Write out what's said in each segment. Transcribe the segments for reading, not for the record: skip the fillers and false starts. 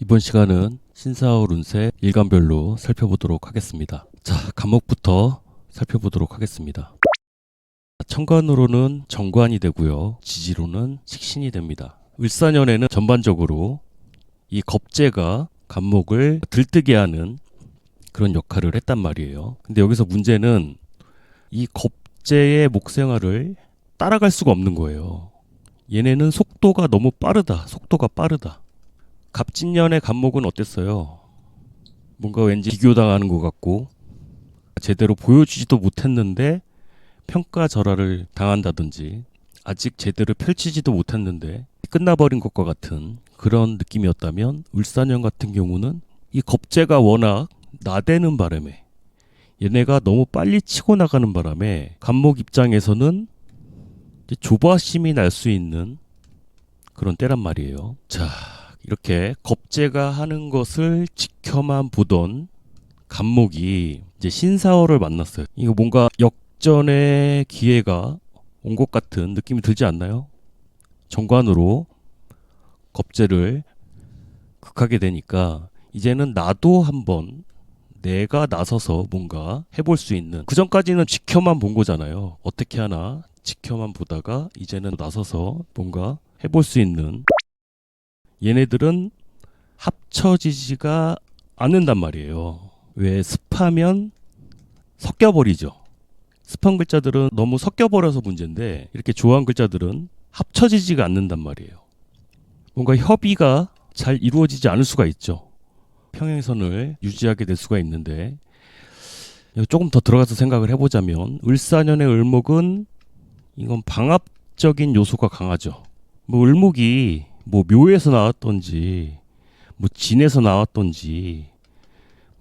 이번 시간은 신사월 운세 일간별로 살펴보도록 하겠습니다. 자, 간목부터 살펴보도록 하겠습니다. 천간으로는 정관이 되고요. 지지로는 식신이 됩니다. 을사년에는 전반적으로 이 겁재가 간목을 들뜨게 하는 그런 역할을 했단 말이에요. 근데 여기서 문제는 이 겁재의 목생활을 따라갈 수가 없는 거예요. 얘네는 속도가 너무 빠르다. 속도가 빠르다. 갑진년의 간목은 어땠어요? 뭔가 왠지 비교당하는 것 같고 제대로 보여주지도 못했는데 평가절하를 당한다든지 아직 제대로 펼치지도 못했는데 끝나버린 것과 같은 그런 느낌이었다면 을사년 같은 경우는 이 겁재가 워낙 나대는 바람에 얘네가 너무 빨리 치고 나가는 바람에 간목 입장에서는 조바심이 날 수 있는 그런 때란 말이에요. 자, 이렇게 겁재가 하는 것을 지켜만 보던 간목이 이제 신사월을 만났어요. 이거 뭔가 역전의 기회가 온 것 같은 느낌이 들지 않나요? 정관으로 겁재를 극하게 되니까 이제는 나도 한번 내가 나서서 뭔가 해볼 수 있는, 그 전까지는 지켜만 본 거잖아요. 어떻게 하나 지켜만 보다가 이제는 나서서 뭔가 해볼 수 있는, 얘네들은 합쳐지지가 않는단 말이에요. 왜? 습하면 섞여버리죠. 습한 글자들은 너무 섞여버려서 문제인데 이렇게 좋아한 글자들은 합쳐지지가 않는단 말이에요. 뭔가 협의가 잘 이루어지지 않을 수가 있죠. 평행선을 유지하게 될 수가 있는데, 조금 더 들어가서 생각을 해보자면 을사년의 을목은 이건 방합적인 요소가 강하죠. 뭐 을목이 뭐 묘에서 나왔던지 뭐 진에서 나왔던지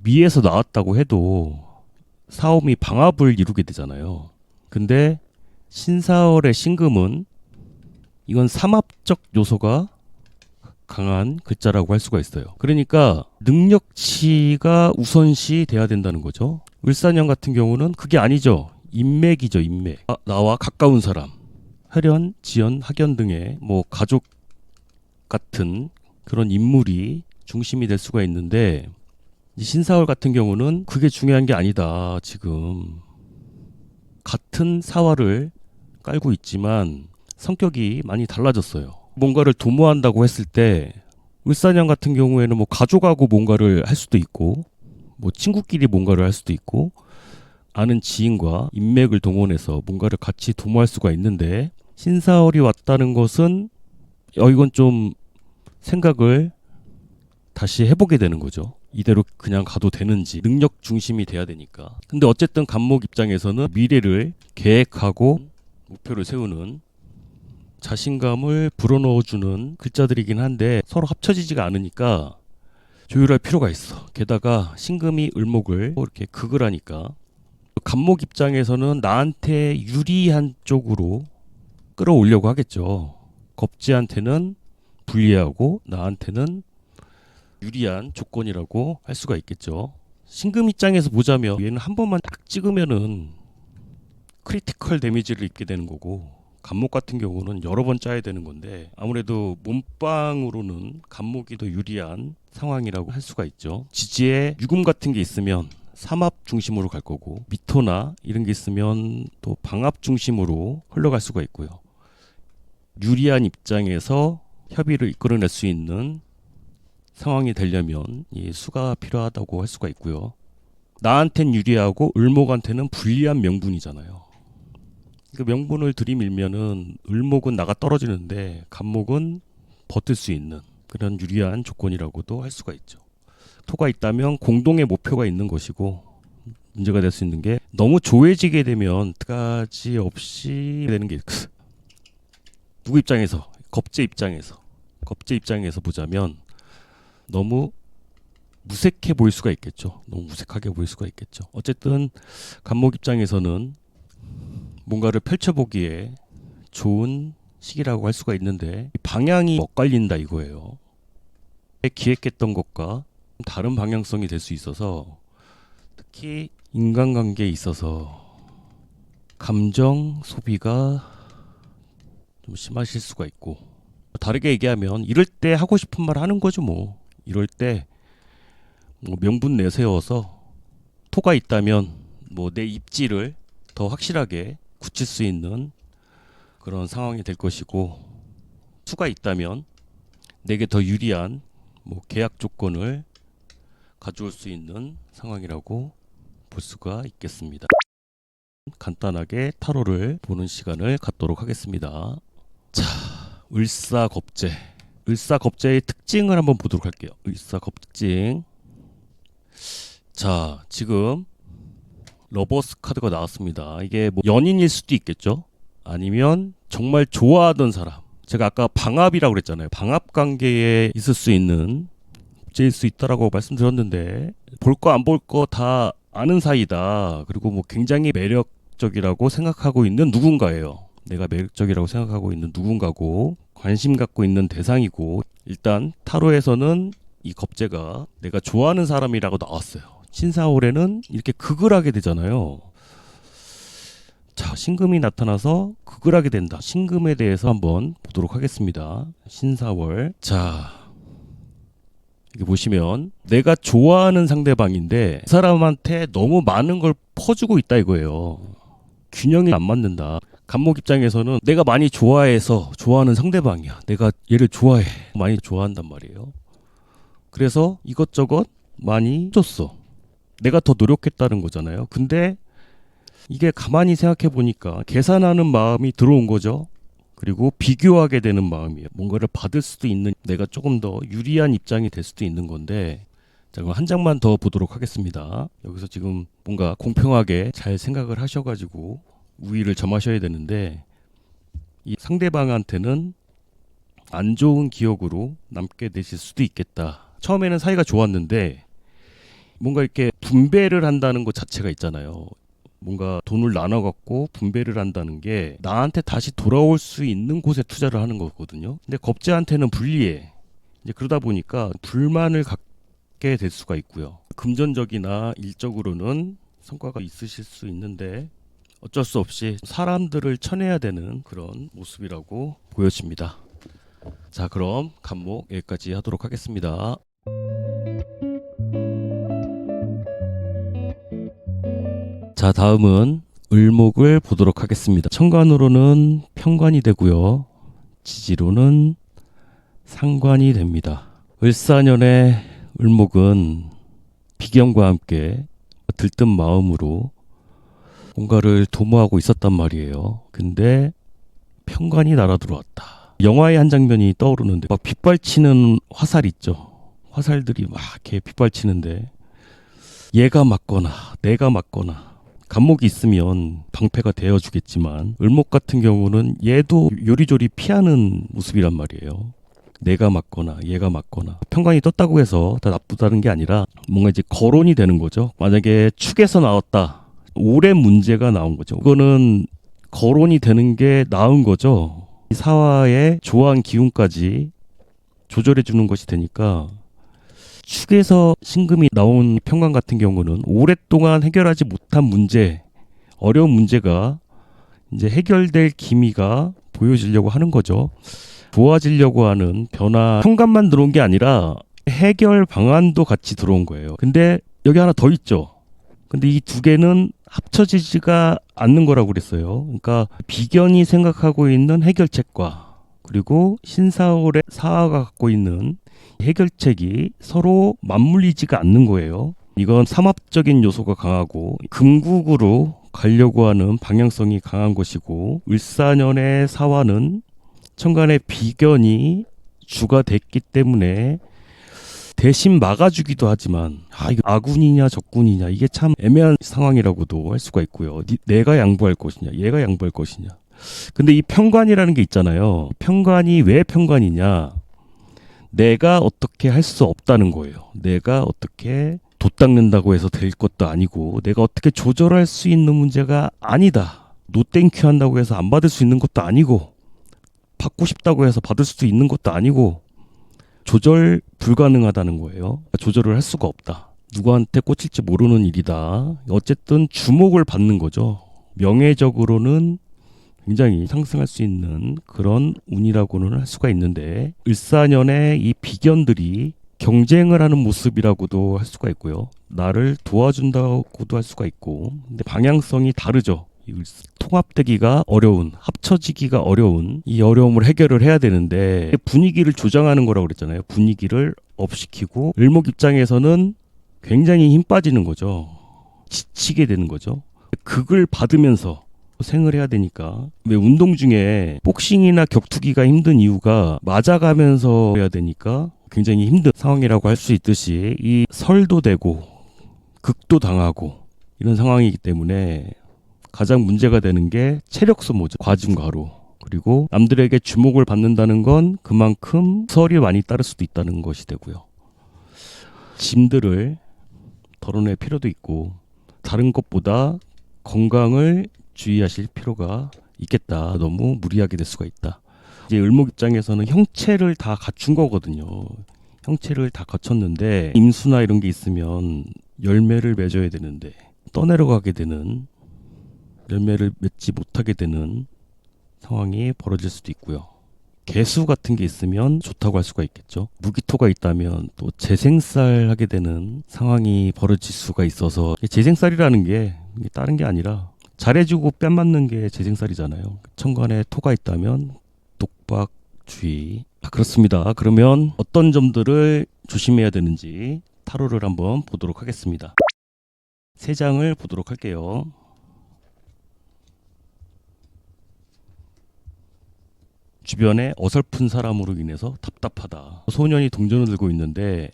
미에서 나왔다고 해도 사오미 방합을 이루게 되잖아요. 근데 신사월의 신금은 이건 삼합적 요소가 강한 글자라고 할 수가 있어요. 그러니까 능력치가 우선시 돼야 된다는 거죠. 을사년 같은 경우는 그게 아니죠. 인맥이죠, 인맥. 나와 가까운 사람, 혈연, 지연, 학연 등의 뭐 가족 같은 그런 인물이 중심이 될 수가 있는데, 신사월 같은 경우는 그게 중요한 게 아니다. 지금 같은 사화를 깔고 있지만 성격이 많이 달라졌어요. 뭔가를 도모한다고 했을 때 을사년 같은 경우에는 뭐 가족하고 뭔가를 할 수도 있고 뭐 친구끼리 뭔가를 할 수도 있고 아는 지인과 인맥을 동원해서 뭔가를 같이 도모할 수가 있는데, 신사월이 왔다는 것은 이건 좀 생각을 다시 해보게 되는 거죠. 이대로 그냥 가도 되는지, 능력 중심이 돼야 되니까. 근데 어쨌든 간목 입장에서는 미래를 계획하고 목표를 세우는, 자신감을 불어넣어주는 글자들이긴 한데 서로 합쳐지지가 않으니까 조율할 필요가 있어. 게다가 신금이 을목을 이렇게 극을 하니까 간목 입장에서는 나한테 유리한 쪽으로 끌어오려고 하겠죠. 겁지한테는 불리하고 나한테는 유리한 조건이라고 할 수가 있겠죠. 신금 입장에서 보자면 얘는 한 번만 딱 찍으면은 크리티컬 데미지를 입게 되는 거고, 간목 같은 경우는 여러 번 짜야 되는 건데 아무래도 몸빵으로는 간목이 더 유리한 상황이라고 할 수가 있죠. 지지에 유금 같은 게 있으면 삼합 중심으로 갈 거고, 미토나 이런 게 있으면 또 방합 중심으로 흘러갈 수가 있고요. 유리한 입장에서 협의를 이끌어낼 수 있는 상황이 되려면 이 수가 필요하다고 할 수가 있고요. 나한텐 유리하고 을목한테는 불리한 명분이잖아요. 그 명분을 들이밀면은 을목은 나가 떨어지는데 간목은 버틸 수 있는 그런 유리한 조건이라고도 할 수가 있죠. 토가 있다면 공동의 목표가 있는 것이고, 문제가 될 수 있는 게 너무 조해지게 되면 끝까지 없이 되는 게, 누구 입장에서, 겁재 입장에서 보자면 너무 무색해 보일 수가 있겠죠. 너무 무색하게 보일 수가 있겠죠. 어쨌든 간목 입장에서는 뭔가를 펼쳐보기에 좋은 시기라고 할 수가 있는데 방향이 엇갈린다 이거예요. 기획했던 것과 다른 방향성이 될 수 있어서, 특히 인간관계에 있어서 감정 소비가 좀 심하실 수가 있고, 다르게 얘기하면 이럴 때 하고 싶은 말 하는 거죠. 뭐 이럴 때 뭐 명분 내세워서 토가 있다면 뭐 내 입지를 더 확실하게 굳힐 수 있는 그런 상황이 될 것이고, 수가 있다면 내게 더 유리한 뭐 계약 조건을 가져올 수 있는 상황이라고 볼 수가 있겠습니다. 간단하게 타로를 보는 시간을 갖도록 하겠습니다. 자, 을사겁재. 을사겁재의 특징을 한번 보도록 할게요. 을사겁징. 자, 지금 러버스 카드가 나왔습니다. 이게 뭐 연인일 수도 있겠죠. 아니면 정말 좋아하던 사람. 제가 아까 방합이라고 그랬잖아요. 방합 관계에 있을 수 있는 겁재일 수 있다라고 말씀드렸는데, 볼 거 안 볼 거 다 아는 사이다. 그리고 뭐 굉장히 매력적이라고 생각하고 있는 누군가예요. 내가 매력적이라고 생각하고 있는 누군가고, 관심 갖고 있는 대상이고, 일단 타로에서는 이 겁재가 내가 좋아하는 사람이라고 나왔어요. 신사월에는 이렇게 극을 하게 되잖아요. 자, 신금이 나타나서 극을 하게 된다. 신금에 대해서 한번 보도록 하겠습니다. 신사월. 자, 이렇게 보시면 내가 좋아하는 상대방인데 그 사람한테 너무 많은 걸 퍼주고 있다 이거예요. 균형이 안 맞는다. 간목 입장에서는 내가 많이 좋아해서 좋아하는 상대방이야. 내가 얘를 좋아해. 많이 좋아한단 말이에요. 그래서 이것저것 많이 줬어. 내가 더 노력했다는 거잖아요. 근데 이게 가만히 생각해 보니까 계산하는 마음이 들어온 거죠. 그리고 비교하게 되는 마음이에요. 뭔가를 받을 수도 있는, 내가 조금 더 유리한 입장이 될 수도 있는 건데, 자, 그럼 한 장만 더 보도록 하겠습니다. 여기서 지금 뭔가 공평하게 잘 생각을 하셔가지고 우위를 점하셔야 되는데, 이 상대방한테는 안 좋은 기억으로 남게 되실 수도 있겠다. 처음에는 사이가 좋았는데 뭔가 이렇게 분배를 한다는 것 자체가 있잖아요. 뭔가 돈을 나눠갖고 분배를 한다는 게 나한테 다시 돌아올 수 있는 곳에 투자를 하는 거거든요. 근데 겁재한테는 불리해. 이제 그러다 보니까 불만을 갖게 될 수가 있고요. 금전적이나 일적으로는 성과가 있으실 수 있는데 어쩔 수 없이 사람들을 쳐내야 되는 그런 모습이라고 보여집니다. 자, 그럼 간목 여기까지 하도록 하겠습니다. 자, 다음은 을목을 보도록 하겠습니다. 천간으로는 편관이 되고요. 지지로는 상관이 됩니다. 을사년의 을목은 비견과 함께 들뜬 마음으로 뭔가를 도모하고 있었단 말이에요. 근데 편관이 날아들어왔다. 영화의 한 장면이 떠오르는데, 막 빗발치는 화살 있죠. 화살들이 막 이렇게 빗발치는데 얘가 맞거나 내가 맞거나, 간목이 있으면 방패가 되어주겠지만 을목 같은 경우는 얘도 요리조리 피하는 모습이란 말이에요. 내가 맞거나 얘가 맞거나. 편관이 떴다고 해서 다 나쁘다는 게 아니라 뭔가 이제 거론이 되는 거죠. 만약에 축에서 나왔다, 올해 문제가 나온 거죠. 이거는 거론이 되는 게 나은 거죠. 사화의 조한 기운까지 조절해 주는 것이 되니까, 축에서 신금이 나온 편관 같은 경우는 오랫동안 해결하지 못한 문제, 어려운 문제가 이제 해결될 기미가 보여지려고 하는 거죠. 좋아지려고 하는 변화, 편관만 들어온 게 아니라 해결 방안도 같이 들어온 거예요. 근데 여기 하나 더 있죠. 근데 이 두 개는 합쳐지지가 않는 거라고 그랬어요. 그러니까 비견이 생각하고 있는 해결책과 그리고 신사월의 사화가 갖고 있는 해결책이 서로 맞물리지가 않는 거예요. 이건 삼합적인 요소가 강하고 금국으로 가려고 하는 방향성이 강한 것이고, 을사년의 사화는 천간의 비견이 주가 됐기 때문에 대신 막아주기도 하지만, 이거 아군이냐 적군이냐, 이게 참 애매한 상황이라고도 할 수가 있고요. 내가 양보할 것이냐 얘가 양보할 것이냐. 근데 이 편관이라는 게 있잖아요. 편관이 왜 편관이냐, 내가 어떻게 할 수 없다는 거예요. 내가 어떻게 돛닦는다고 해서 될 것도 아니고, 내가 어떻게 조절할 수 있는 문제가 아니다. 노땡큐 한다고 해서 안 받을 수 있는 것도 아니고, 받고 싶다고 해서 받을 수도 있는 것도 아니고, 조절 불가능하다는 거예요. 조절을 할 수가 없다. 누구한테 꽂힐지 모르는 일이다. 어쨌든 주목을 받는 거죠. 명예적으로는 굉장히 상승할 수 있는 그런 운이라고는 할 수가 있는데, 을사년의 이 비견들이 경쟁을 하는 모습이라고도 할 수가 있고요. 나를 도와준다고도 할 수가 있고. 근데 방향성이 다르죠. 통합되기가 어려운, 합쳐지기가 어려운 이 어려움을 해결을 해야 되는데 분위기를 조장하는 거라고 그랬잖아요. 분위기를 업시키고 을목 입장에서는 굉장히 힘 빠지는 거죠. 지치게 되는 거죠. 극을 받으면서 생을 해야 되니까. 왜 운동 중에 복싱이나 격투기가 힘든 이유가 맞아가면서 해야 되니까 굉장히 힘든 상황이라고 할 수 있듯이 이 설도 되고 극도 당하고 이런 상황이기 때문에 가장 문제가 되는 게 체력 소모죠. 과중과로. 그리고 남들에게 주목을 받는다는 건 그만큼 설이 많이 따를 수도 있다는 것이 되고요. 짐들을 덜어낼 필요도 있고 다른 것보다 건강을 주의하실 필요가 있겠다. 너무 무리하게 될 수가 있다. 이제 을목 입장에서는 형체를 다 갖춘 거거든요. 형체를 다 갖췄는데 임수나 이런 게 있으면 열매를 맺어야 되는데 떠내려가게 되는 열매를 맺지 못하게 되는 상황이 벌어질 수도 있고요. 개수 같은 게 있으면 좋다고 할 수가 있겠죠. 무기토가 있다면 또 재생살 하게 되는 상황이 벌어질 수가 있어서 재생살이라는 게 다른 게 아니라 잘해주고 뺨 맞는 게 재생살이잖아요. 천간에 토가 있다면 독박주의. 그렇습니다. 그러면 어떤 점들을 조심해야 되는지 타로를 한번 보도록 하겠습니다. 세 장을 보도록 할게요. 주변에 어설픈 사람으로 인해서 답답하다. 소년이 동전을 들고 있는데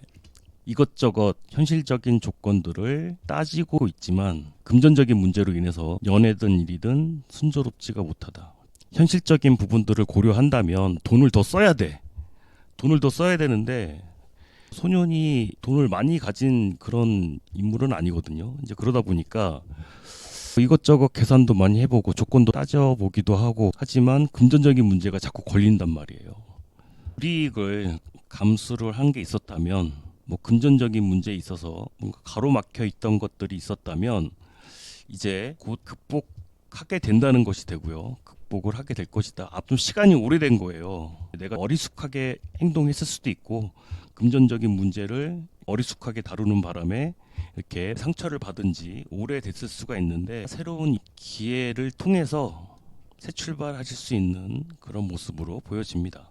이것저것 현실적인 조건들을 따지고 있지만 금전적인 문제로 인해서 연애든 일이든 순조롭지가 못하다. 현실적인 부분들을 고려한다면 돈을 더 써야 돼. 돈을 더 써야 되는데 소년이 돈을 많이 가진 그런 인물은 아니거든요. 이제 그러다 보니까 이것저것 계산도 많이 해보고 조건도 따져보기도 하고 하지만 금전적인 문제가 자꾸 걸린단 말이에요. 불이익을 감수를 한 게 있었다면 뭐 금전적인 문제에 있어서 뭔가 가로막혀 있던 것들이 있었다면 이제 곧 극복하게 된다는 것이 되고요. 극복을 하게 될 것이다. 좀 시간이 오래된 거예요. 내가 어리숙하게 행동했을 수도 있고 금전적인 문제를 어리숙하게 다루는 바람에 이렇게 상처를 받은 지 오래됐을 수가 있는데 새로운 기회를 통해서 새 출발하실 수 있는 그런 모습으로 보여집니다.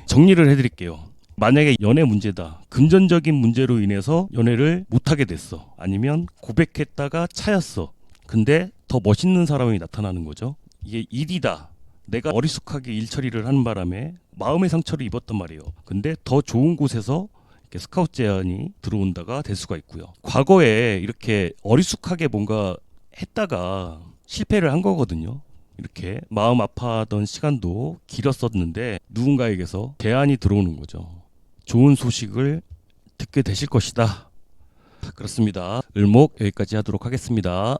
정리를 해드릴게요. 만약에 연애 문제다. 금전적인 문제로 인해서 연애를 못하게 됐어. 아니면 고백했다가 차였어. 근데 더 멋있는 사람이 나타나는 거죠. 이게 일이다. 내가 어리숙하게 일 처리를 하는 바람에 마음의 상처를 입었단 말이에요. 근데 더 좋은 곳에서 이렇게 스카우트 제안이 들어온다가 될 수가 있고요. 과거에 이렇게 어리숙하게 뭔가 했다가 실패를 한 거거든요. 이렇게 마음 아파하던 시간도 길었었는데 누군가에게서 제안이 들어오는 거죠. 좋은 소식을 듣게 되실 것이다. 그렇습니다. 을목 여기까지 하도록 하겠습니다.